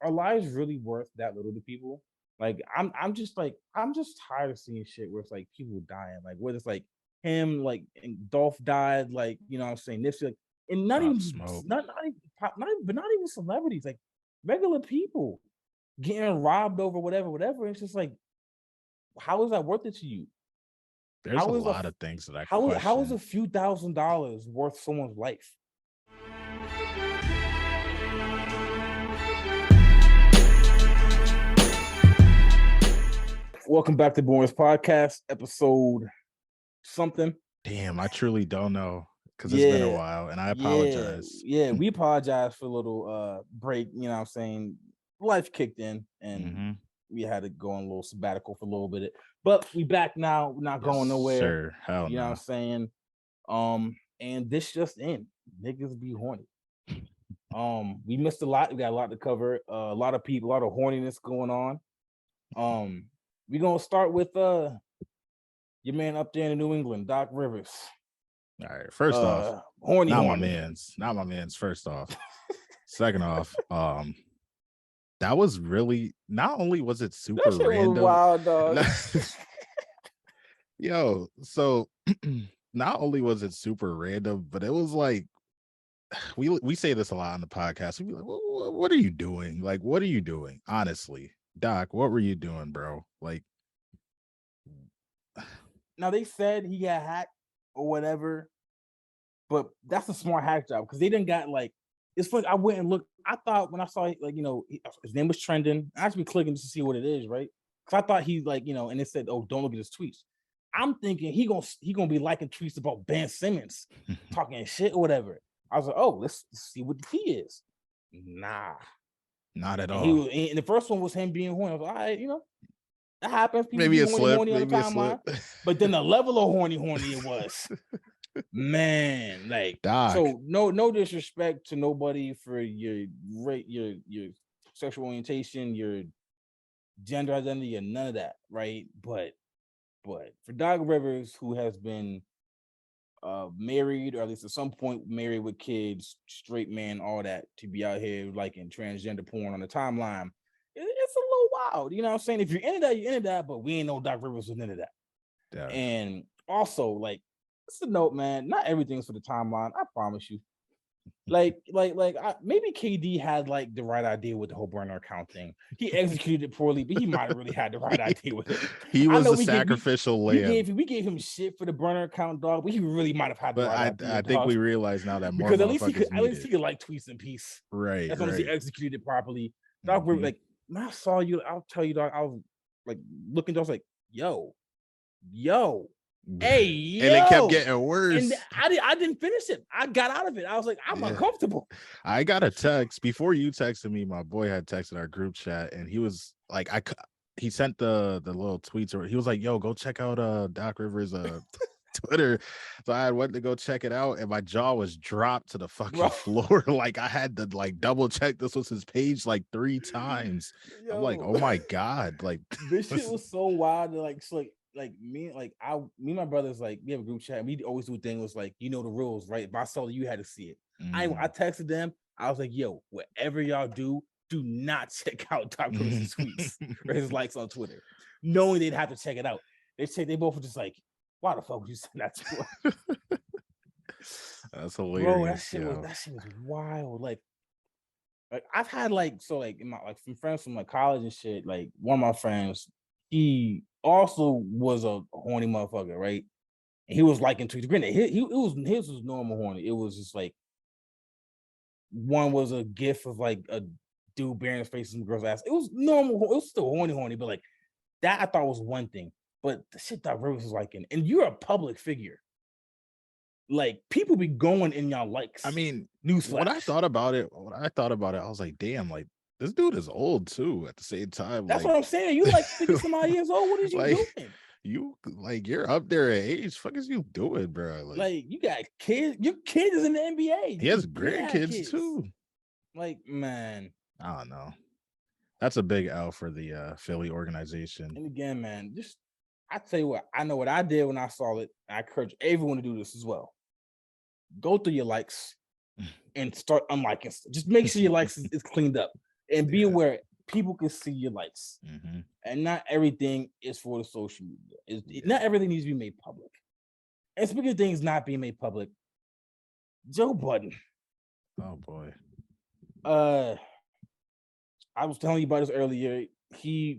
Are lives really worth that little to people? Like, I'm just tired of seeing shit where it's like people dying, like whether it's like him, like and Dolph died, like you know what I'm saying, Nipsey, like, and not Pop even Smoke. not even celebrities, like regular people getting robbed over whatever. It's just like, how is that worth it to you? There's a How is a lot of things that I how is a question. few $1,000s worth someone's life? Welcome back to Bourne's Podcast, episode something. Damn, I truly don't know because it's been a Yeah, while, and I apologize. We apologize for a little break, you know what I'm saying? Life kicked in and Mm-hmm. we had to go on a little sabbatical for a little bit. But we back now, we're not Yes, going nowhere. sir. Hell You know what I'm no. saying? And this just in. Niggas be horny. We missed a lot. We got a lot to cover. A lot of people, a lot of horniness going on. We're gonna start with your man up there in New England, Doc Rivers. All right. First off, horny. not my man's. First off. Second off, that was really, not only was it super That shit was random. wild, dog. Yo, so not only was it super random, but it was like, we say this a lot on the podcast. We be like, what are you doing? Like, what are you doing? Honestly, Doc, what were you doing, bro? Like, now they said he got hacked or whatever, but that's a smart hack job because they didn't got like, it's funny. I went and looked. I thought when I saw like, you know, his name was trending. I actually clicking just to see what it is, right? Because I thought he like, you know, and it said, oh, don't look at his tweets. I'm thinking he gonna be liking tweets about Ben Simmons talking shit or whatever. I was like, oh, let's see what the tea is. Nah, not at and all. and the first one was him being horny. I was like, all right, you know, that happens. People Maybe be a horny, slip. horny on the Maybe a slip. timeline. But then the level of horny it was, man. Like, Doc. so no disrespect to nobody for your sexual orientation, your gender identity, and none of that, right? But for Doc Rivers, who has been married, or at least at some point married with kids, straight man, all that, to be out here like in transgender porn on the timeline, it's a little wild. You know what I'm saying? If you're into that, you're into that, but we ain't know Doc Rivers was into that. Yeah. And also, like, it's a note, man, not everything's for the timeline. I promise you. Maybe KD had like the right idea with the whole burner account thing. He executed it poorly, but he might have really had the right idea with it. He was a sacrificial lamb. We gave him shit for the burner account, dog, but he really might have had the right idea. I think we realize now that more because at least he could like tweets in peace. Right. As long as he executed it properly. Dog, like when I saw you, I'll tell you, dog, I was like looking, I was like, yo. Hey, yo. And it kept getting worse. And I didn't finish it. I got out of it. I was like, I'm uncomfortable. I got a text before you texted me. My boy had texted our group chat, and he was like, he sent the little tweets, or he was like, yo, go check out Doc Rivers Twitter. So I went to go check it out, and my jaw was dropped to the fucking floor. Like, I had to like double check this was his page like 3 times. Yo. I'm like, oh my god, like this shit was so wild. Me and my brothers, like, we have a group chat, and we always do a thing was like, you know the rules, right? If I saw you had to see it. I texted them. I was like, yo, whatever y'all do not check out Doc Rivers' tweets or his likes on Twitter, knowing they'd have to check it out. They both were just like, why the fuck would you send that to us? That's hilarious. Bro, that shit was wild. Like I've had some friends from like college and shit. Like one of my friends, he also was a horny motherfucker, right? And he was liking tweets. Granted, his was normal horny. It was just like one was a gif of like a dude bearing his face in the girl's ass. It was normal. It was still horny, but like that I thought was one thing. But the shit that Rivers was liking, and you're a public figure. Like, people be going in y'all likes. I mean, newsflash. When I thought about it, I was like, damn, like this dude is old too. At the same time, that's what I'm saying. You like 50-some-odd years old. What is you doing? You're up there in age. Fuck is you doing, bro? Like you got kids. Your kid is in the NBA. He has grandkids too. Like, man, I don't know. That's a big L for the Philly organization. And again, man, I tell you what, I know what I did when I saw it. I encourage everyone to do this as well. Go through your likes and start unliking. Just make sure your likes is cleaned up. And be aware, people can see your likes. And not everything is for the social media. Not everything needs to be made public. And speaking of things not being made public, Joe Budden. Oh boy. I was telling you about this earlier. I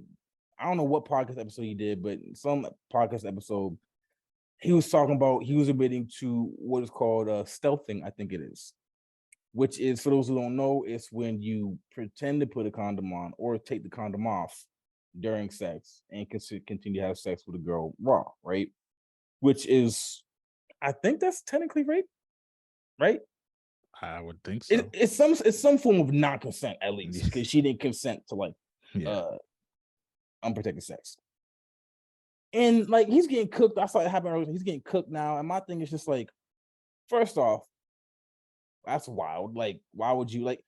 don't know what podcast episode he did, but some podcast episode, he was talking about, he was admitting to what is called stealthing, I think it is. Which is, for those who don't know, it's when you pretend to put a condom on or take the condom off during sex and continue to have sex with a girl raw, right? Which is, I think that's technically rape, right? I would think so. It's some form of non-consent, at least, because she didn't consent to like unprotected sex. And like, he's getting cooked. I saw it happen earlier. He's getting cooked now. And my thing is just like, first off, that's wild. Like, why would you, like,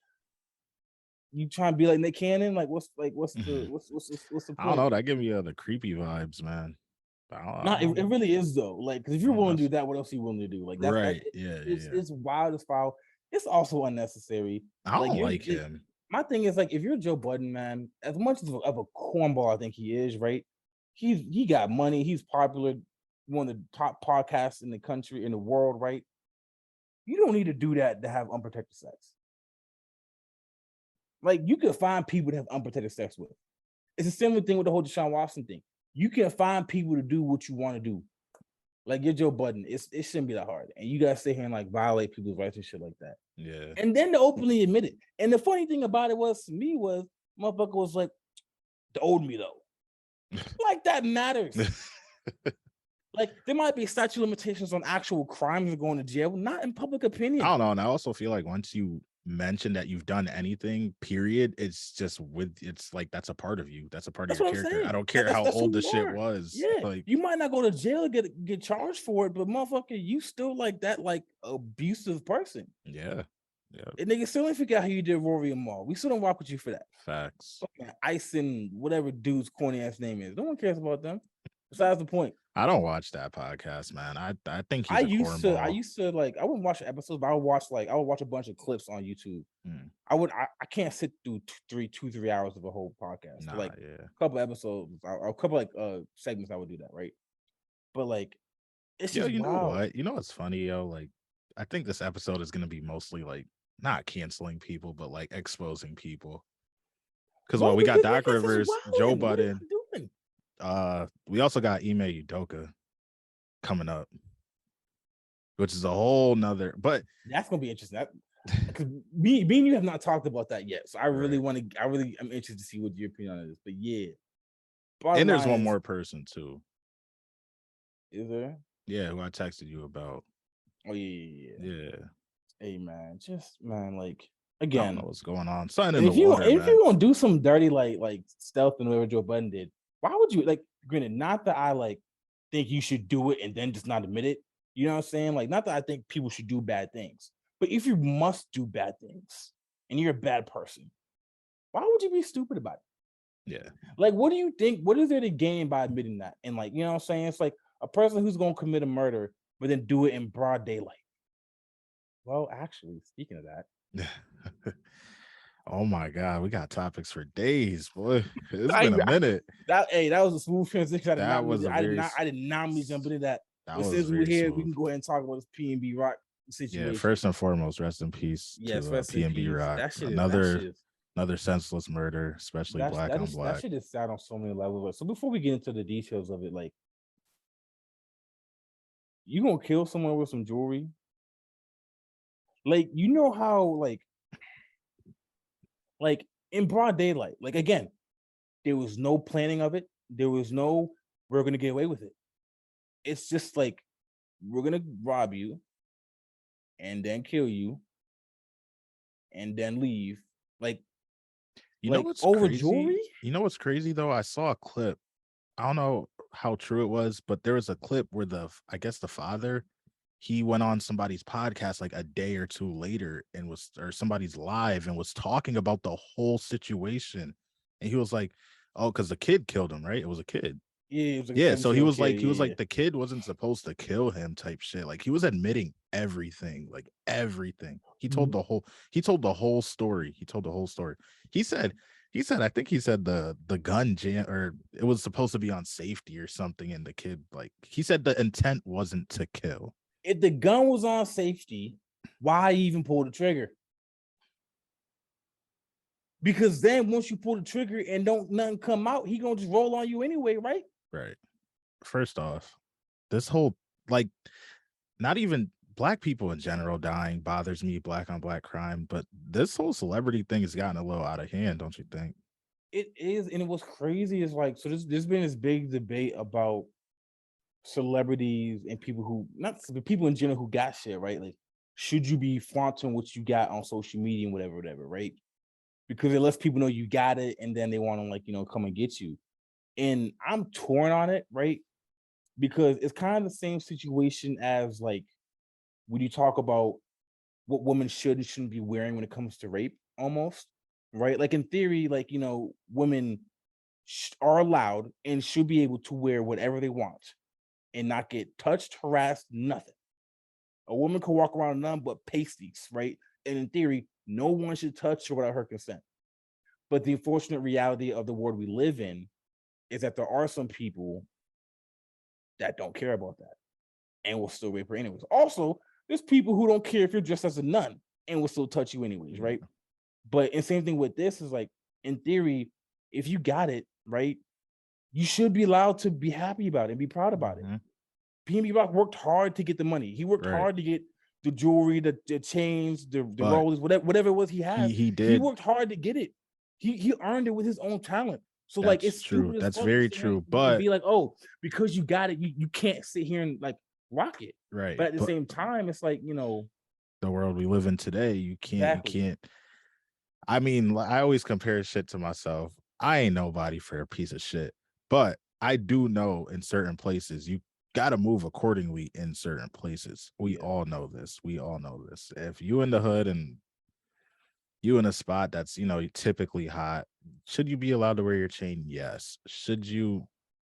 you trying to be like Nick Cannon? Like, what's the point? I don't know. That give me the creepy vibes, man. It really is though. Like, because if you're willing to do that, what else are you willing to do? Like, that's right? It's wild as foul. It's also unnecessary. I don't like him. My thing is, like, if you're Joe Budden, man, as much of a cornball I think he is, right? He got money. He's popular, one of the top podcasts in the country, in the world, right? You don't need to do that to have unprotected sex. Like, you can find people to have unprotected sex with. It's a similar thing with the whole Deshaun Watson thing. You can find people to do what you want to do. Like, you're Joe Budden. It shouldn't be that hard. And you guys sit here and like violate people's rights and shit like that. Yeah. And then to openly admit it. And the funny thing about it was, to me, was motherfucker was like, they owed me though. Like, that matters. Like, there might be statute limitations on actual crimes of going to jail, not in public opinion. I don't know. And I also feel like once you mention that you've done anything, period, it's like that's a part of you. That's a part of your character. I don't care how old the shit was. Yeah, like, you might not go to jail and get charged for it, but motherfucker, you still like that like abusive person. Yeah. And niggas still ain't figure out how you did Rory and Maul. We still don't rock with you for that. Facts. Fucking Ice and whatever dude's corny ass name is. No one cares about them. Besides the point. I don't watch that podcast, man. I think he's I used to like, I wouldn't watch the episodes, but I would watch a bunch of clips on YouTube. I can't sit through 2-3 hours of a whole podcast. A couple episodes, or a couple like segments, I would do that, right? But like, it's just know what? You know what's funny, yo? Like, I think this episode is gonna be mostly like not canceling people, but like exposing people. Because we got Doc Rivers, Joe Budden. We also got Ime Udoka coming up, which is a whole nother, but that's gonna be interesting. Because me and you have not talked about that yet, so I really I'm interested to see what your opinion on it is. But yeah, and there's one more person too. Is there? Yeah, who I texted you about. Oh yeah. Hey man, like, again, I don't know what's going on. Something in the water, if you gonna do some dirty like stealth and whatever Joe Budden did, why would you, like, granted, not that I like think you should do it and then just not admit it. You know what I'm saying? Like, not that I think people should do bad things, but if you must do bad things and you're a bad person, why would you be stupid about it? Yeah. Like, what do you think? What is there to gain by admitting that? And like, you know what I'm saying? It's like a person who's gonna commit a murder, but then do it in broad daylight. Well, actually, speaking of that. Oh my God, we got topics for days, boy. It's been a minute. That was a smooth transition. I did not mean to jump into that. Since we're here, we can go ahead and talk about this PNB Rock situation. Yeah, first and foremost, rest in peace to PNB Rock. Another senseless murder, especially black on black. That shit is sad on so many levels. So before we get into the details of it, like, you gonna kill someone with some jewelry? Like, you know how like in broad daylight, like, again, there was no planning of it. There was no, we're going to get away with it. It's just like, we're going to rob you and then kill you and then leave. Like, you know what's over crazy? Jewelry? You know what's crazy though? I saw a clip. I don't know how true it was, but there was a clip where I guess the father, he went on somebody's podcast like a day or two later or somebody's live and was talking about the whole situation. And he was like, oh, because the kid killed him, right? It was a kid. Yeah, it was like a Yeah, so he 17-year-old was kid. like the kid wasn't supposed to kill him type shit. Like he was admitting everything, like everything. He told the whole story. He told the whole story. He said I think he said the gun jam, or it was supposed to be on safety or something, and the kid, like, he said the intent wasn't to kill. If the gun was on safety, why even pull the trigger? Because then once you pull the trigger and don't nothing come out, he gonna just roll on you anyway, right? Right. First off, this whole, like, not even black people in general dying bothers me, black on black crime, but this whole celebrity thing has gotten a little out of hand, don't you think? It is, and it was crazy. Is like, so there's been this big debate about celebrities and people who, not the people in general who got shit, right? Like, should you be flaunting what you got on social media and whatever, right? Because it lets people know you got it, and then they want to, like, come and get you. And I'm torn on it, right? Because it's kind of the same situation as, like, when you talk about what women should and shouldn't be wearing when it comes to rape, almost, right? Like, in theory, like, women are allowed and should be able to wear whatever they want and not get touched, harassed, nothing. A woman can walk around in none but pasties, right? And in theory, no one should touch her without her consent. But the unfortunate reality of the world we live in is that there are some people that don't care about that and will still rape her anyways. Also, there's people who don't care if you're dressed as a nun and will still touch you anyways, right? But and same thing with this is, like, in theory, if you got it, right, you should be allowed to be happy about it and be proud about it. PNB Rock worked hard to get the money. He worked hard to get the jewelry, the chains, the rollers, whatever it was he had. He did. He worked hard to get it. He earned it with his own talent. So that's like, it's true. That's very true. But be like, oh, because you got it, you can't sit here and, like, rock it. Right. But at the same time, it's like, the world we live in today, you can't. Exactly. You can't. I mean, I always compare shit to myself. I ain't nobody for a piece of shit, but I do know in certain places you got to move accordingly in certain places. We all know this. We all know this. If you in the hood and you in a spot that's, typically hot, should you be allowed to wear your chain? Yes. Should you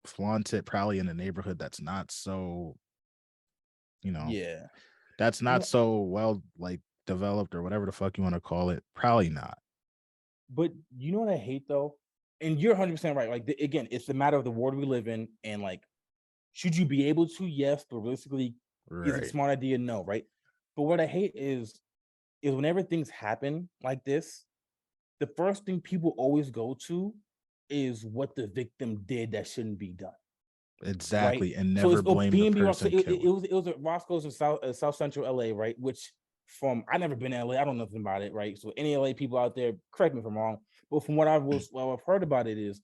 flaunt it probably in a neighborhood that's not so, that's not so well, like, developed or whatever the fuck you want to call it? Probably not. But you know what I hate, though? And you're 100% right. Like, again, it's a matter of the world we live in, and, like, should you be able to? Yes, but realistically, is it a smart idea? No, right? But what I hate is whenever things happen like this, the first thing people always go to is what the victim did that shouldn't be done. Exactly, right? and never blame the person. It was at Roscoe's in South Central LA, right? Which, I never been to LA, I don't know nothing about it, right? So any LA people out there, correct me if I'm wrong, but from what I've heard about it is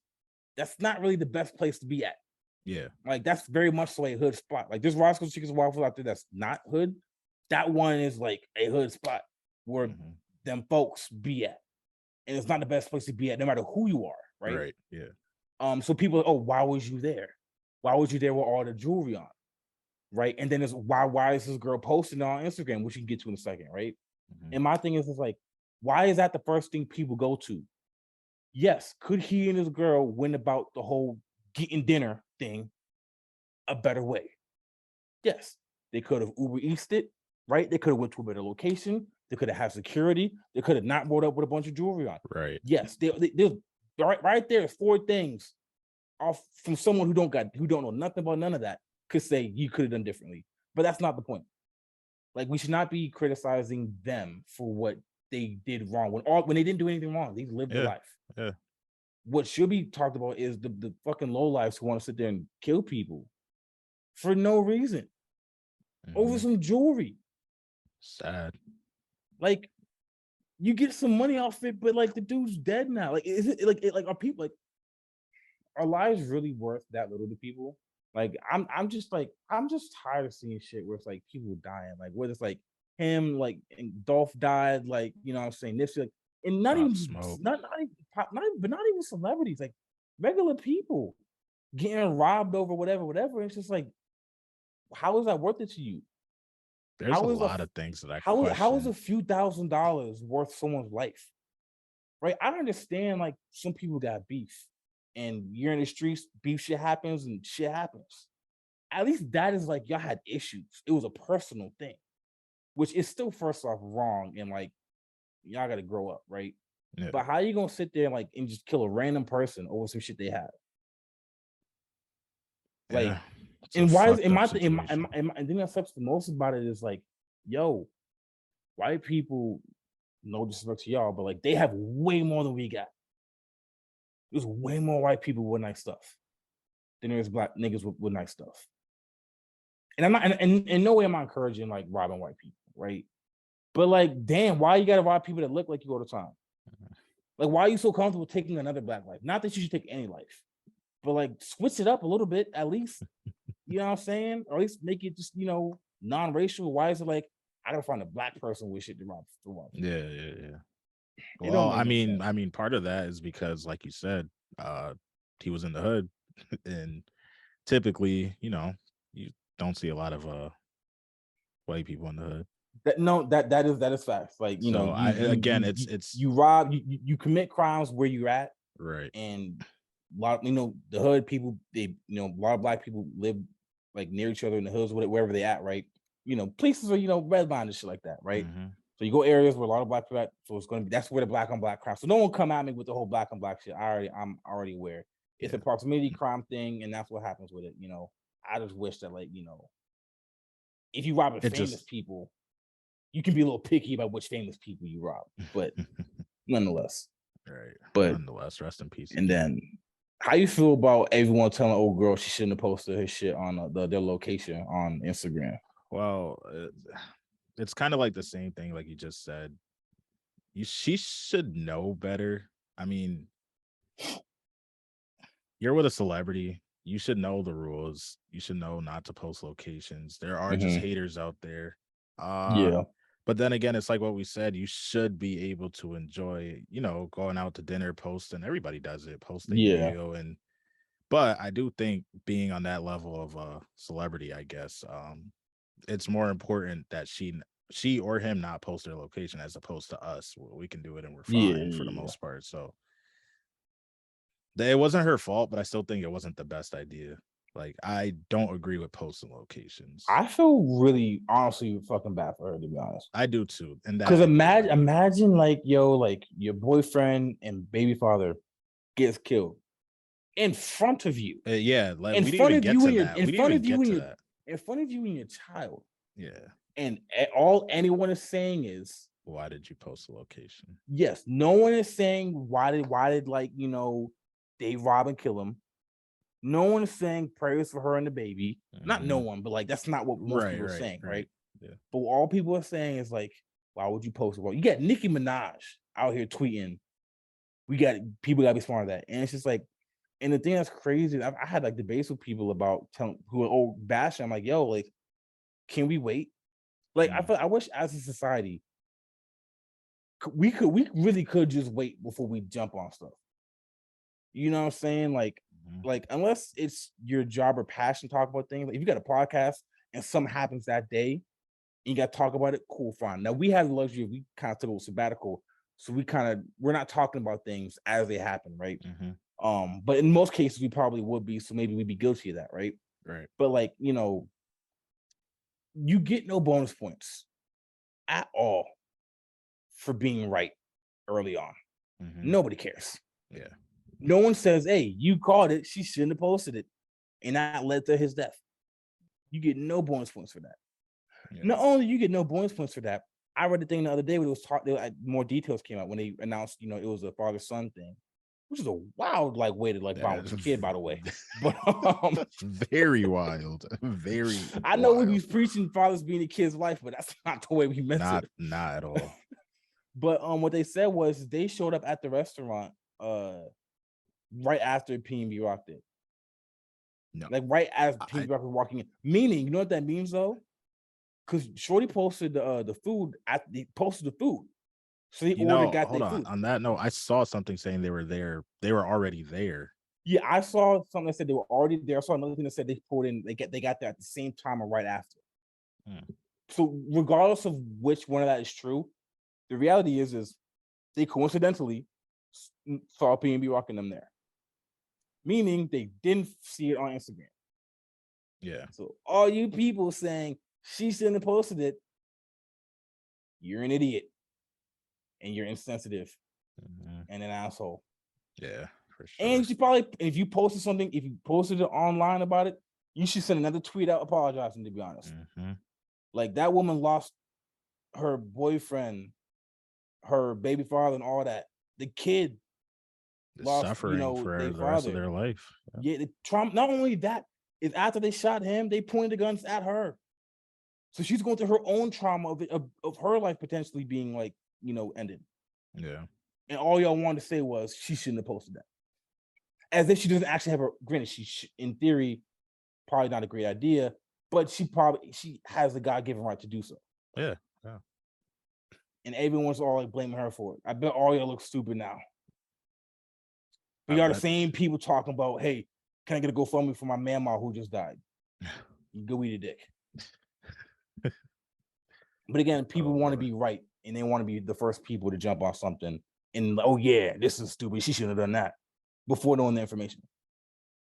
that's not really the best place to be at. Yeah, like, that's very much so a hood spot. Like, there's Roscoe's Chickens and Waffles out there that's not hood. That one is like a hood spot where them folks be at, and it's not the best place to be at, no matter who you are, right? Right. Yeah. So people are, oh, why was you there? Why was you there with all the jewelry on? Right. And then it's why is this girl posting on Instagram, which you can get to in a second, right? And my thing is like, why is that the first thing people go to? Yes, could he and his girl went about the whole getting dinner thing a better way? Yes, they could have Uber Eatsed it, right? They could have went to a better location. They could have had security. They could have not rolled up with a bunch of jewelry on. Right. Yes, they right there. 4 things off from someone who don't know nothing about none of that could say you could have done differently. But that's not the point. Like, we should not be criticizing them for what they did wrong when they didn't do anything wrong. They lived their life. Yeah. What should be talked about is the fucking lowlifes who want to sit there and kill people for no reason over some jewelry. Sad. Like, you get some money off it, but like, the dude's dead now. Like, is it like are people, like, are lives really worth that little to people? Like, I'm just tired of seeing shit where it's like people dying, like whether it's like him, like, and Dolph died, like, what I'm saying, this, like, and not even celebrities, like regular people getting robbed over whatever. It's just like, how is that worth it to you? There's a lot of things that I question. How is a few $1,000s worth someone's life? Right? I understand, like, some people got beef and you're in the streets, beef shit happens and shit happens. At least that is like y'all had issues. It was a personal thing, which is still first off wrong and like y'all got to grow up, right? Yeah. But how you gonna sit there and just kill a random person over some shit they have? Like, Yeah. and why is and the thing that sucks the most about it is like, yo, white people, no disrespect to y'all, but like they have way more than we got. There's way more white people with nice stuff than there's black niggas with nice stuff. And I'm not, and in no way am I encouraging like robbing white people, right? But like, damn, why you gotta rob people that look like you all the time? Like, why are you so comfortable taking another black life? Not that you should take any life, but like switch it up a little bit at least. You know what I'm saying? Or at least make it just, non-racial. Why is it like I gotta find a black person with shit to rob? Yeah. Well, I mean, part of that is because, like you said, he was in the hood, and typically, you don't see a lot of white people in the hood. That is facts. Like, you rob, you commit crimes where you're at, right? And a lot, the hood people, a lot of black people live like near each other in the hoods, wherever they at, right? Places are redline and shit like that, right? Mm-hmm. So you go areas where a lot of black people at, so it's that's where the black on black crime. So no one come at me with the whole black on black shit. I'm already aware. It's a proximity crime thing, and that's what happens with it. I just wish that if you rob famous people, you can be a little picky about which famous people you rob, but nonetheless. Right. But nonetheless, rest in peace. And then, how you feel about everyone telling old girl she shouldn't have posted her shit on their location on Instagram? Well, it's kind of like the same thing, like you just said. She should know better. I mean, you're with a celebrity. You should know the rules. You should know not to post locations. There are just haters out there. But then again, it's like what we said. You should be able to enjoy, going out to dinner, posting. Everybody does it. Post a video, but I do think being on that level of celebrity, I guess, it's more important that she or him not post their location as opposed to us. We can do it and we're fine for the most part. So it wasn't her fault, but I still think it wasn't the best idea. Like, I don't agree with posting locations. I feel really, honestly, fucking bad for her, to be honest. I do too. And because imagine like your boyfriend and baby father gets killed in front of you. Like in front of you and your, in front of you and your child. Yeah. And all anyone is saying is, why did you post the location? Yes, no one is saying why did they rob and kill him. No one is saying prayers for her and the baby. Not no one, but like that's not what most people are saying, right? Yeah. But all people are saying is like, why would you post it? Well, you got Nicki Minaj out here tweeting. People gotta be smart of that. And it's just like, and the thing that's crazy, I had like debates with people about who are bashing. I'm like, yo, like, can we wait? Like, I wish as a society, we really could just wait before we jump on stuff. You know what I'm saying? Like unless it's your job or passion to talk about things. Like if you got a podcast and something happens that day, and you got to talk about it, cool, fine. Now we have the luxury, we kind of took a sabbatical, so we're not talking about things as they happen, right? But in most cases we probably would be, so maybe we'd be guilty of that, right? Right. But like, you get no bonus points at all for being right early on. Nobody cares. Yeah. No one says, hey, you caught it, she shouldn't have posted it, and that led to his death. You get no bonus points for that. Not only you get no bonus points for that, I read the thing the other day when it was more details came out when they announced, it was a father-son thing, which is a wild way to bond with a kid, by the way. But very wild. Very I know wild. we was preaching fathers being a kid's life, but that's not the way we meant it. Not at all. But what they said was they showed up at the restaurant right after P&B Rock did. No. Like right as P&B Rock was walking in. Meaning, you know what that means though? Because Shorty posted the food he posted the food. So he got hold their on. food. On that note, I saw something saying they were there. They were already there. Yeah, I saw something that said they were already there. I saw another thing that said they pulled in, they got there at the same time or right after. So regardless of which one of that is true, the reality is they coincidentally saw P&B Rock and them there. meaning they didn't see it on Instagram. Yeah. So all you people saying she shouldn't have posted it, you're an idiot and you're insensitive and an asshole. Yeah, for sure. And you should probably, if you posted something, if you posted it online about it, you should send another tweet out apologizing, to be honest. Like, that woman lost her boyfriend, her baby father, and all that. The kid lost, suffering for the rest of their life. Yeah, the trauma. Not only that, is after they shot him, they pointed the guns at her. So she's going through her own trauma of her life potentially being, like, ended. Yeah. And all y'all wanted to say was she shouldn't have posted that. As if she doesn't actually have granted, in theory, probably not a great idea, but she has the God-given right to do so. Yeah. And everyone's all like blaming her for it. I bet all y'all look stupid now. But y'all the same people talking about, hey, can I get a GoFundMe for my mama who just died? You go eat a dick. But again, people want to be right, and they want to be the first people to jump on something. And oh yeah, this is stupid. She shouldn't have done that before knowing the information.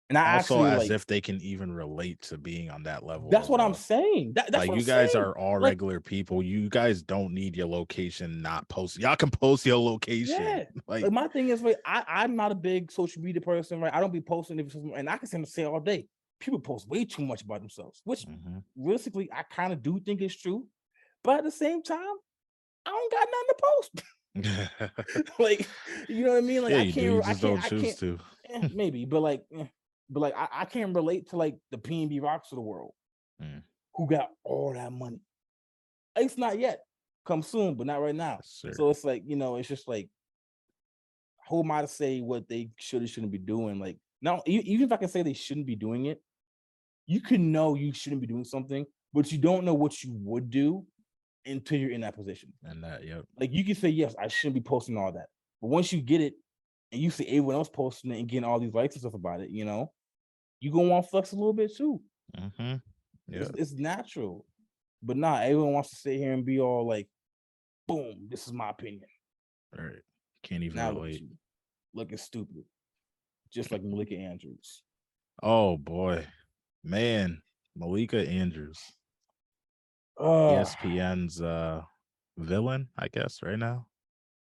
And I also, actually, as if they can even relate to being on that level. That's what I'm saying. That's like, what you I'm guys saying. are all regular people. You guys don't need your location not posted. Y'all can post your location. Yeah. Like my thing is, like, I'm not a big social media person, right? I don't be posting, and I can say all day. People post way too much about themselves, which realistically I kind of do think is true. But at the same time, I don't got nothing to post. Like, you know what I mean? Like, yeah, I you can't. do. You I just can't. don't choose to. Maybe, but like, I can't relate to like the P&B Rocks of the world who got all that money. It's not yet. Come soon, but not right now. So it's like, it's just like, who am I to say what they should or shouldn't be doing? Like, now, even if I can say they shouldn't be doing it, you can know you shouldn't be doing something, but you don't know what you would do until you're in that position. And that, yep. Like, you can say, yes, I shouldn't be posting all that. But once you get it and you see everyone else posting it and getting all these likes and stuff about it, you gonna want to flex a little bit too. Yeah. It's natural. But nah, everyone wants to sit here and be all like, boom, this is my opinion. Right. Can't even relate. Looking stupid. Just like Malika Andrews. Oh boy. Man, Malika Andrews. ESPN's villain, I guess, right now.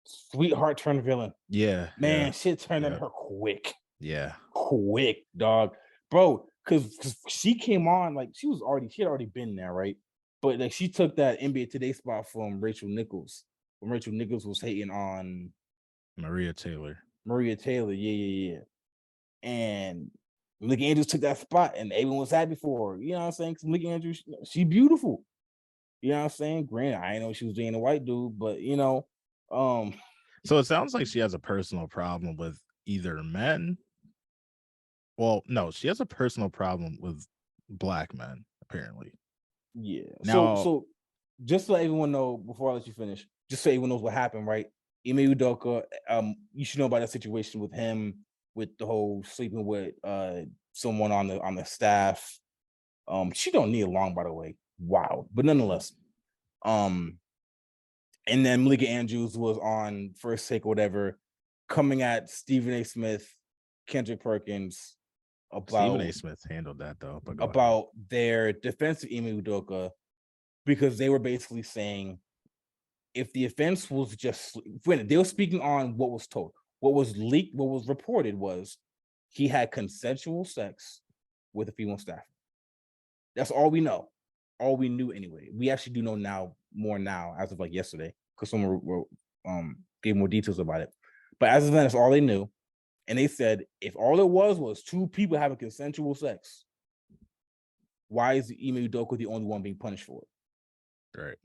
Sweetheart turned villain. Yeah. Man, shit turned on her quick. Yeah. Quick, dog. Bro, because she came on, like, she had already been there, right? But like, she took that NBA Today spot from Rachel Nichols. When Rachel Nichols was hating on Maria Taylor. Yeah. And Malika Andrews took that spot, and everyone was happy for her. You know what I'm saying? Because Malika Andrews, she beautiful. You know what I'm saying? Granted, I didn't know she was dating a white dude, but So it sounds like she has a personal problem with either men. Well, no, she has a personal problem with black men, apparently. Yeah. Now, so just to let everyone know, before I let you finish, just so everyone knows what happened, right? Ime Udoka, you should know about that situation with him, with the whole sleeping with someone on the staff. She don't need long, by the way. Wow. But nonetheless, and then Malika Andrews was on First Take or whatever, coming at Stephen A. Smith, Kendrick Perkins about Stephen A. Smith handled that though, but about their defense of Ime Udoka, because they were basically saying, if the offense was just, they were speaking on what was told, what was leaked, what was reported was he had consensual sex with a female staffer. That's all we know. All we knew anyway. We actually do know more now, as of like yesterday, because someone gave more details about it. But as of then, that's all they knew. And they said, if all it was two people having consensual sex, why is Ime Udoka the only one being punished for it? Right.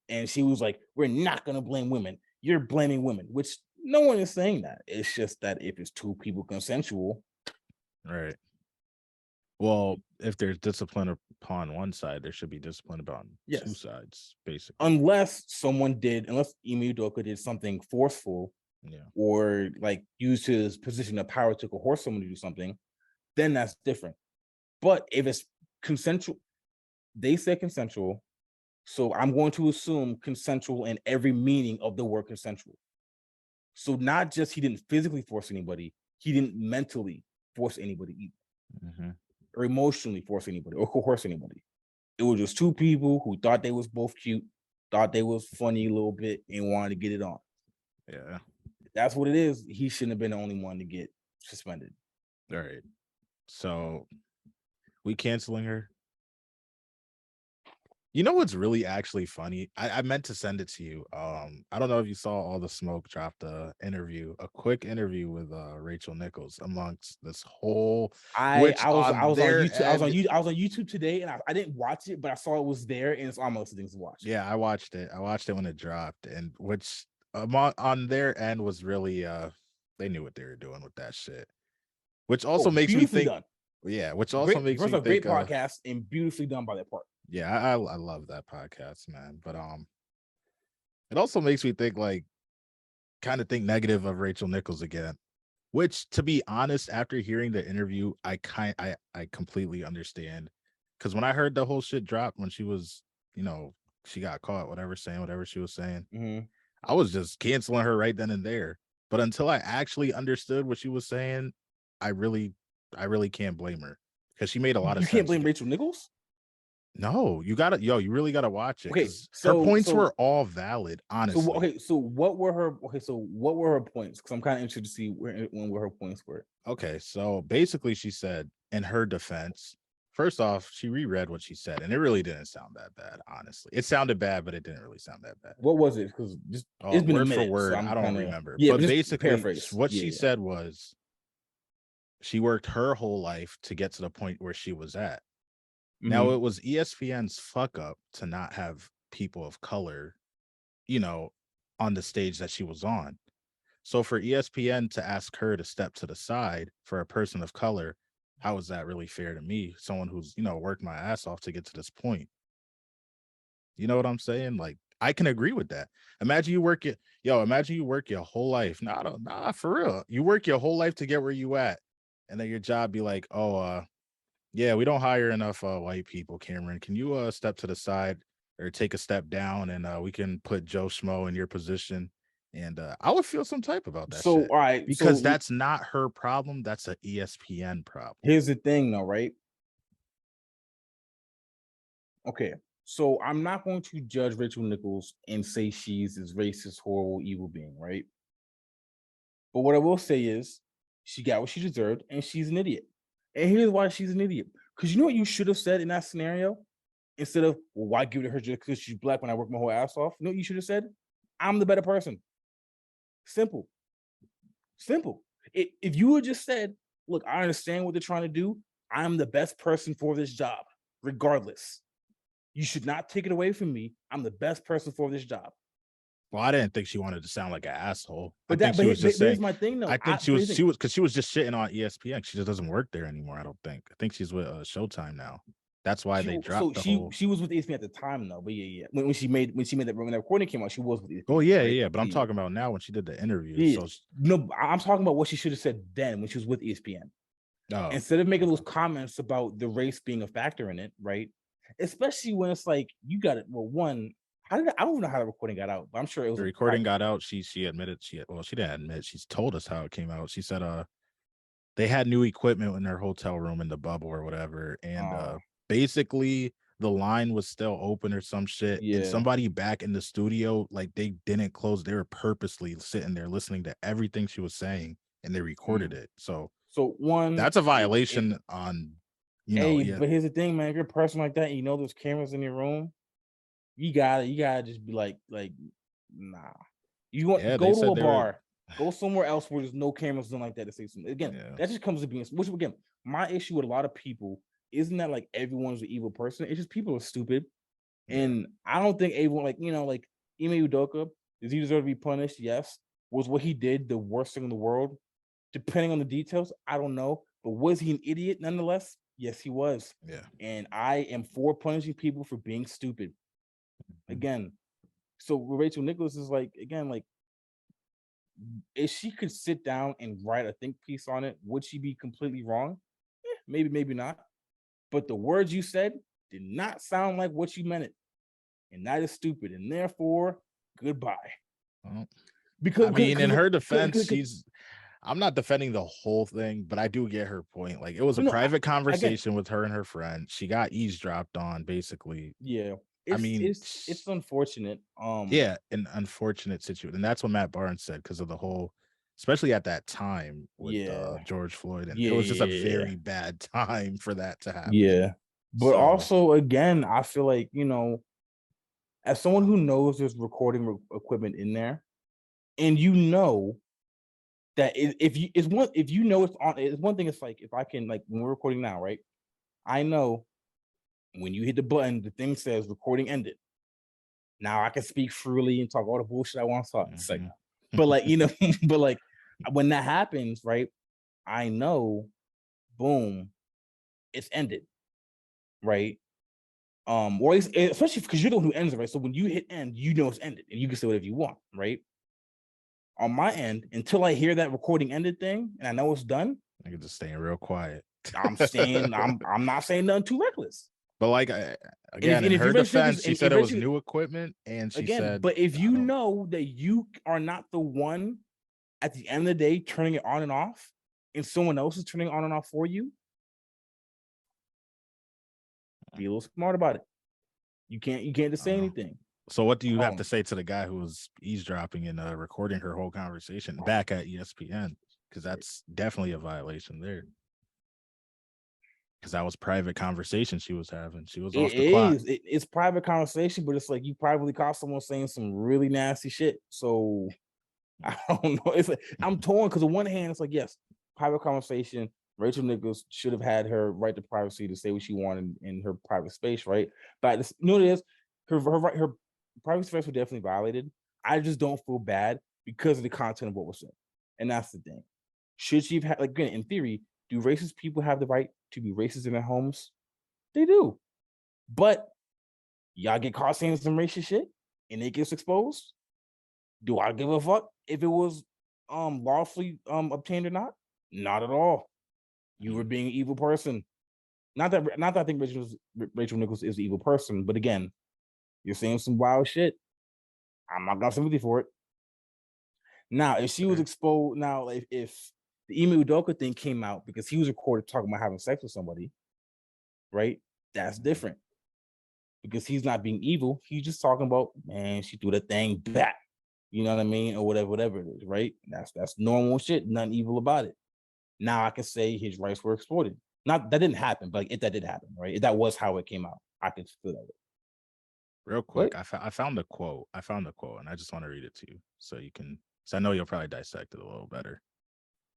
And she was like, we're not going to blame women. You're blaming women, which no one is saying that. It's just that if it's two people consensual. Right. Well, if there's discipline upon one side, there should be discipline upon two sides, basically. Unless Ime Udoka did something forceful, or like used his position of power to coerce someone to do something, then that's different. But if it's consensual, they said consensual, so I'm going to assume consensual in every meaning of the word consensual. So not just he didn't physically force anybody, he didn't mentally force anybody either, or emotionally force anybody, or coerce anybody. It was just two people who thought they was both cute, thought they was funny a little bit, and wanted to get it on. Yeah. That's what it is. He shouldn't have been the only one to get suspended. All right. So we canceling her. You know what's really actually funny? I meant to send it to you. I don't know if you saw All the Smoke dropped a quick interview with Rachel Nichols amongst this whole. I was on YouTube today, and I didn't watch it, but I saw it was there, and it's almost things to watch. Yeah, I watched it. I watched it when it dropped, and which on their end was really they knew what they were doing with that shit, which also makes me think. Done. Yeah, which also makes me think. Great podcast and beautifully done by that part. Yeah, I love that podcast, man. But it also makes me think kind of think negative of Rachel Nichols again. Which, to be honest, after hearing the interview, I completely understand. Because when I heard the whole shit drop when she was, she got caught, saying whatever she was saying, I was just canceling her right then and there. But until I actually understood what she was saying, I really can't blame her because she made a lot of sense. You can't blame Rachel Nichols? No, you really gotta watch it. Okay, her points were all valid, honestly. So what were her points? Because I'm kind of interested to see what her points were. Okay, so basically she said in her defense, first off, she reread what she said, and it really didn't sound that bad, honestly. It sounded bad, but it didn't really sound that bad. What was it? Because it's been word a minute, for word, so I don't remember. Yeah, but basically paraphrase. What she said was she worked her whole life to get to the point where she was at. Now, it was ESPN's fuck up to not have people of color, on the stage that she was on. So for ESPN to ask her to step to the side for a person of color, how is that really fair to me? Someone who's, worked my ass off to get to this point. You know what I'm saying? Like, I can agree with that. Imagine you work your whole life. Nah, for real. You work your whole life to get where you at. And then your job be like, yeah, we don't hire enough white people, Cameron. Can you step to the side or take a step down and we can put Joe Schmo in your position? And I would feel some type about that shit. All right. Because that's not her problem. That's an ESPN problem. Here's the thing, though, right? Okay. So I'm not going to judge Rachel Nichols and say she's this racist, horrible, evil being, right? But what I will say is she got what she deserved, and she's an idiot. And here's why she's an idiot. Because you know what you should have said in that scenario? Instead of, well, why give it to her just because she's black when I work my whole ass off? You know what you should have said? I'm the better person. Simple. If you had just said, look, I understand what they're trying to do. I'm the best person for this job, regardless. You should not take it away from me. I'm the best person for this job. Well, I didn't think she wanted to sound like an asshole. But here's my thing, though. I think she was because she was just shitting on ESPN. She just doesn't work there anymore. I don't think. I think she's with Showtime now. That's why they dropped she was with ESPN at the time, though. But yeah. When she made that when that recording came out, she was with ESPN. Oh yeah, right? Yeah. But I'm talking about now when she did the interview. Yeah. So no, I'm talking about what she should have said then when she was with ESPN. Oh. Instead of making those comments about the race being a factor in it, right? Especially when it's like you got it. Well, one. I don't even know how the recording got out, but I'm sure it was. The recording got out. She admitted she didn't admit. She's told us how it came out. She said they had new equipment in their hotel room in the bubble or whatever, and basically the line was still open or some shit. Yeah. And somebody back in the studio, like they didn't close. They were purposely sitting there listening to everything she was saying, and they recorded it. So one, that's a violation on. But here's the thing, man. If you're a person like that, and there's cameras in your room. You gotta just be like, nah. You want go to a bar, go somewhere else where there's no cameras and like that to say something. Again, that just comes to being. Which again, my issue with a lot of people isn't that like everyone's an evil person. It's just people are stupid, and I don't think everyone like Ime Udoka, does he deserve to be punished? Yes. Was what he did the worst thing in the world? Depending on the details, I don't know. But was he an idiot nonetheless? Yes, he was. Yeah. And I am for punishing people for being stupid. Again, so Rachel Nichols is if she could sit down and write a think piece on it, would she be completely wrong? Maybe not. But the words you said did not sound like what you meant it, and that is stupid. And therefore, goodbye. Because in her defense, I'm not defending the whole thing, but I do get her point. Like, it was a No, private I get it. conversation with her and her friend. She got eavesdropped on, basically. Yeah, I it's mean, it's it's unfortunate. yeah, an unfortunate situation. And that's what Matt Barnes said, because of the whole, especially at that time with Yeah, George Floyd. And it yeah, was just a yeah, very bad time for that to happen. yeah. But So, also, again, I feel like, as someone who knows there's recording equipment in there, and that if you it's one if you know it's on, it's one thing. It's like, if I can, like, when we're recording now, right? I know when you hit the button, the thing says recording ended. Now I can speak freely and talk all the bullshit I want to talk. It's like, mhm. but like, but like, when that happens, right? I know, boom, it's ended, right? Or at least, especially because you're the one who ends it, right? So when you hit end, you know it's ended, and you can say whatever you want, right? On my end, until I hear that recording ended thing, and I know it's done, I could just staying real quiet. I'm not saying nothing too reckless. But like, again, in And if her you're ready to defense, this, she and said if it you're was ready to, new equipment, and she again, said, but if I you don't. know that you are not the one at the end of the day turning it on and off, and someone else is turning it on and off for you, be a little smart about it. You can't just say anything. So what do you have to Um, say to the guy who was eavesdropping and recording her whole conversation back at ESPN? Because that's definitely a violation there. Because that was private conversation she was having. She was it off the clock. is. It's private conversation, but it's like you privately caught someone saying some really nasty shit. So I don't know. It's like, I'm torn, because on one hand, it's like, yes, private conversation. Rachel Nichols should have had her right to privacy to say what she wanted in her private space, right? But this, what it is, her private space was definitely violated. I just don't feel bad because of the content of what was said, and that's the thing. Should she have had, like, again, in theory, do racist people have the right to be racist in their homes? They do, but y'all get caught saying some racist shit and it gets exposed. Do I give a fuck if it was lawfully obtained or not? Not at all. You were being an evil person. Not that I think Rachel Nichols is an evil person, but again, you're saying some wild shit. I'm not gonna sympathy for it. Now, if she was exposed, now if the Emi Udoka thing came out because he was recorded talking about having sex with somebody, right? That's different, because he's not being evil. He's just talking about, man, she threw that thing back. You know what I mean? Or whatever it is, right? That's normal shit. Nothing evil about it. Now I can say his rights were exploited. Not that didn't happen, but like, if that did happen, right? If that was how it came out, I could feel that way. Real But quick, I found a quote. I found a quote, and I just want to read it to you so you can. So I know you'll probably dissect it a little better.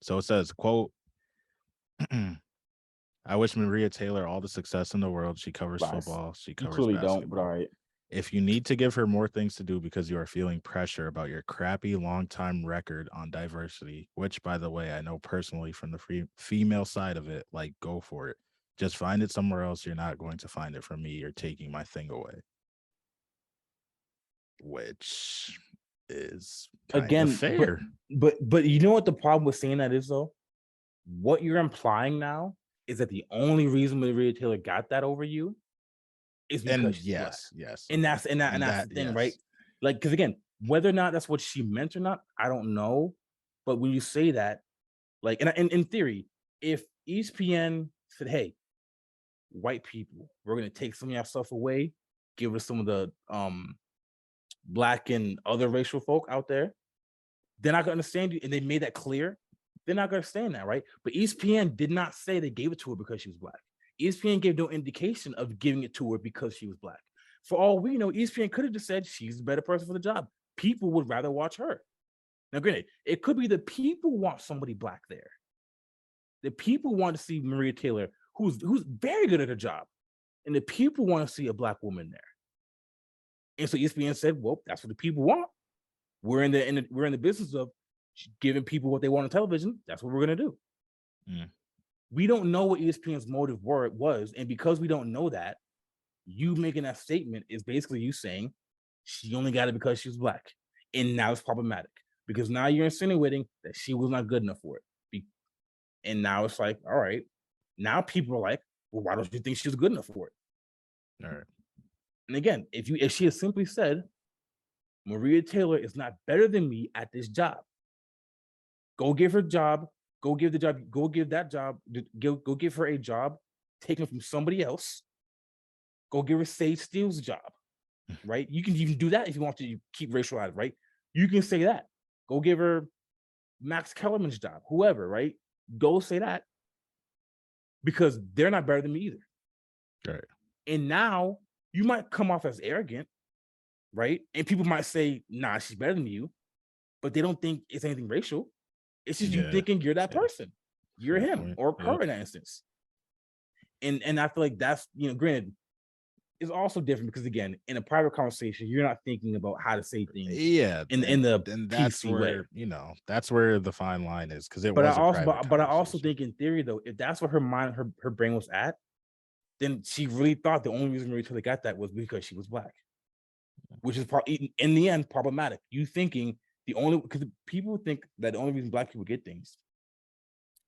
So it says, "Quote: I wish Maria Taylor all the success in the world. She covers lies. football. She You covers clearly don't, but all basketball. right. If you need to give her more things to do because you are feeling pressure about your crappy long-time record on diversity, which, by the way, I know personally from the female side of it, like, go for it. Just find it somewhere else. You're not going to find it from me. You're taking my thing away." Which is kind of Again, but fair. but you know what the problem with saying that is, though? What you're implying now is that the only reason Maria Taylor got that over you is because And she's black. yes. And that's the thing, right? Yes. Like, because again, whether or not that's what she meant or not, I don't know. But when you say that, like, and in theory, if ESPN said, "Hey, white people, we're gonna take some of your stuff away, give us some of the black and other racial folk out there," they're not gonna understand you, and they made that clear. They're not gonna understand that, right? But ESPN did not say they gave it to her because she was black. ESPN gave no indication of giving it to her because she was black. For all we know, ESPN could have just said she's the better person for the job. People would rather watch her. Now, granted, it could be the people want somebody black there. The people want to see Maria Taylor, who's very good at her job, and the people want to see a black woman there. And so ESPN said, "Well, that's what the people want. We're in the business of giving people what they want on television. That's what we're gonna do." Mm. We don't know what ESPN's motive was, and because we don't know that, you making that statement is basically you saying she only got it because she was black, and now it's problematic because now you're insinuating that she was not good enough for it. And now it's like, all right, now people are like, well, why don't you think she was good enough for it? All right. And again, if she had simply said, Maria Taylor is not better than me at this job, Go give her a job. Go give the job. Go give that job. Go give her a job taken from somebody else. Go give her Sage Steele's job, right? You can even do that if you want to keep racialized, right? You can say that. Go give her Max Kellerman's job, whoever, right? Go say that because they're not better than me either. Right. And now you might come off as arrogant, right? And people might say, nah, she's better than you, but they don't think it's anything racial. It's just you thinking you're that person. You're Fair him point. or her in that instance. And I feel like that's, granted, it's also different because again, in a private conversation, you're not thinking about how to say things. Yeah, in the and that's PC where way. That's where the fine line is because it But was I a also, private but I also conversation. think in theory though, if that's what her brain was at, then she really thought the only reason Rachel got that was because she was black, which is probably in the end problematic. You thinking because people think that the only reason black people get things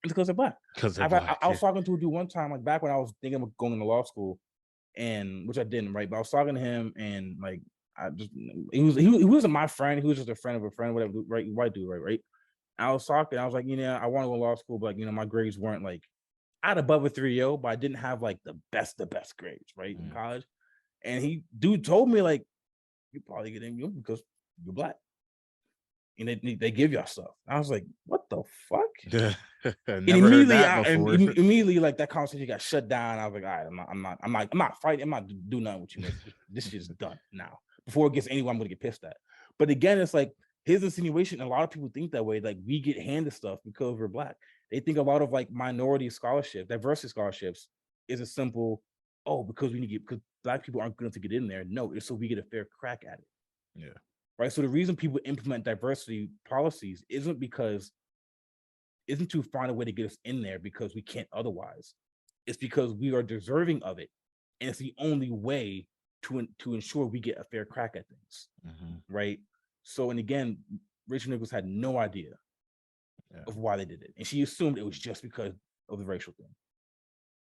is because they're black. Because they're black. I was talking to a dude one time, like back when I was thinking of going to law school, and which I didn't, right? But I was talking to him, and like he wasn't my friend. He was just a friend of a friend, whatever, right? White dude, right? I was talking. I was like, I want to go to law school, but like, my grades weren't like I had above a 3.0, but I didn't have like the best grades, right, in college. And dude told me like, you probably get in because you're black, and they give y'all stuff. I was like, what the fuck? And immediately, like that conversation got shut down. I was like, all right, I'm not fighting. I'm not doing nothing with you. This shit's done now. Before it gets anyone, I'm gonna get pissed at. But again, it's like his insinuation. A lot of people think that way. Like we get handed stuff because we're black. They think a lot of like minority scholarship, diversity scholarships, is a simple, because we need to because black people aren't going to get in there. No, it's so we get a fair crack at it. Yeah. Right. So the reason people implement diversity policies isn't to find a way to get us in there because we can't otherwise. It's because we are deserving of it, and it's the only way to ensure we get a fair crack at things. Right. So, and again, Rachel Nichols had no idea of why they did it, and she assumed it was just because of the racial thing.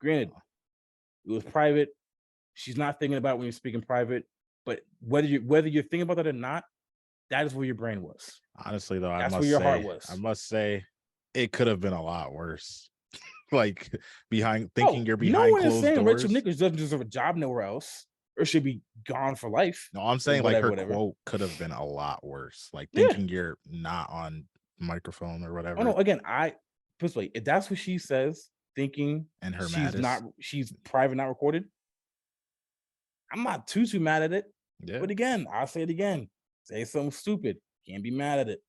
Granted, it was private. She's not thinking about it when you're speaking private, but whether you're thinking about that or not, that is where your brain was. Honestly, though, that's where your heart was. I must say, it could have been a lot worse. Like you're behind no one closed is saying doors. Rachel Nichols doesn't deserve a job nowhere else or should be gone for life. No, I'm saying like her quote could have been a lot worse. Like thinking you're not on microphone or whatever. Oh no, again, if that's what she says, thinking and her she's private, not recorded, I'm not too mad at it. Yeah. But again, I'll say it again. Say something stupid. Can't be mad at it.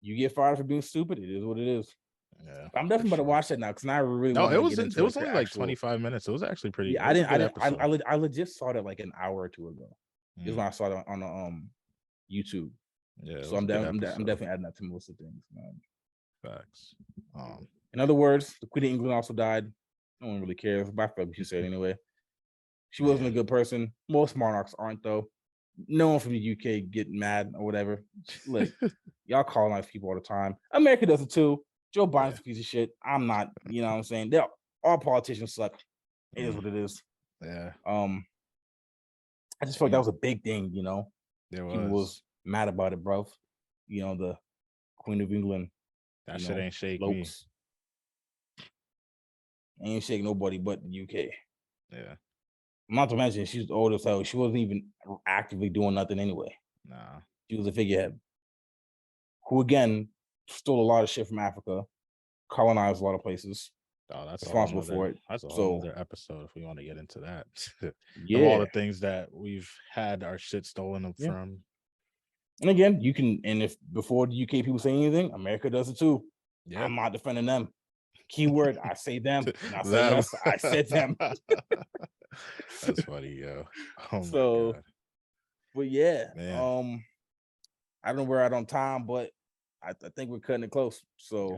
You get fired for being stupid. It is what it is. Yeah, I'm definitely about to watch that now because I really want to get into it. Was only like 25 minutes. It was actually pretty. Yeah, I legit saw it like an hour or two ago. Is when I saw it on YouTube. Yeah, so I'm definitely adding that to most of the things. Facts. In other words, the Queen of England also died. No one really cares. But I feel like she said anyway. She wasn't a good person. Most monarchs aren't though. No one from the UK getting mad or whatever. Look, y'all colonize people all the time. America does it too. Joe Biden's a piece of shit. I'm not. You know what I'm saying? All politicians suck. It is what it is. Yeah. I just felt like that was a big thing. People was mad about it, bro. The Queen of England. That shit ain't shake me. Ain't shake nobody but the UK. Yeah. Not to mention, she's old as hell. She wasn't even actively doing nothing anyway. Nah. She was a figurehead who, again, stole a lot of shit from Africa, colonized a lot of places. Oh, that's responsible for it. That's a whole other episode if we want to get into that. Yeah. Of all the things that we've had our shit stolen from. And again, you can, and if before the UK people say anything, America does it too. Yeah. I'm not defending them. Keyword, I say them. Not say us, I said them. That's funny, yo. Oh my God. But yeah, man. I don't know where we're at on time, but I think we're cutting it close. So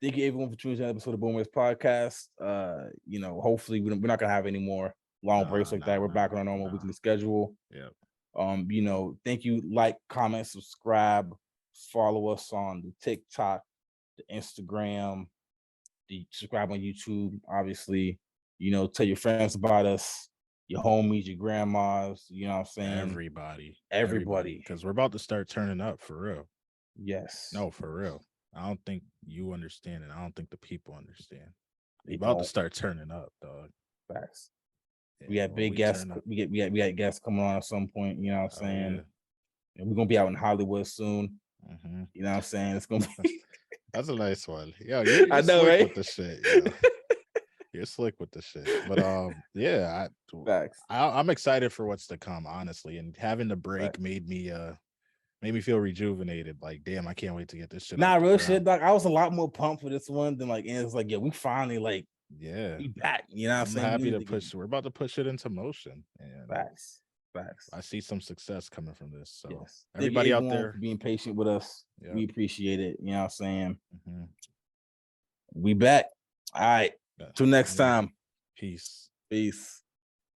thank you everyone for tuning in to the episode of Boomers Podcast. Hopefully we're not gonna have any more long breaks like that. We're back on our normal weekly schedule. Yeah. Thank you. Like, comment, subscribe, follow us on the TikTok, the Instagram, subscribe on YouTube, obviously. Tell your friends about us, your homies, your grandmas, you know what I'm saying? Everybody. Because we're about to start turning up for real. Yes. No, for real. I don't think you understand, and I don't think the people understand. They You about to don't. start turning up, dog. Facts. We Yeah, got when big we guests. turn up. We got guests coming on at some point. You know what I'm Oh yeah. saying? And we're gonna be out in Hollywood soon. Mm-hmm. You know what I'm saying? It's gonna be. That's a nice one. Yo, you're I know, slick right? with the shit. Yo. You're slick with the shit. But yeah, Facts. I'm excited for what's to come, honestly. And having the break Facts. made me feel rejuvenated. Like, damn, I can't wait to get this shit Nah, off the real ground. shit, dog. I was a lot more pumped for this one than like, and it's like, yeah, we finally like, Yeah, we back. You know what I'm I'm saying? happy to push. We're about to push it into motion, and Facts. Facts. I see some success coming from this. So Yes. Thank everybody out everyone there, for being patient with us. yeah. We appreciate it. You know what I'm saying? Mm-hmm. We back. All right. Yeah. Till next time. Peace. Peace.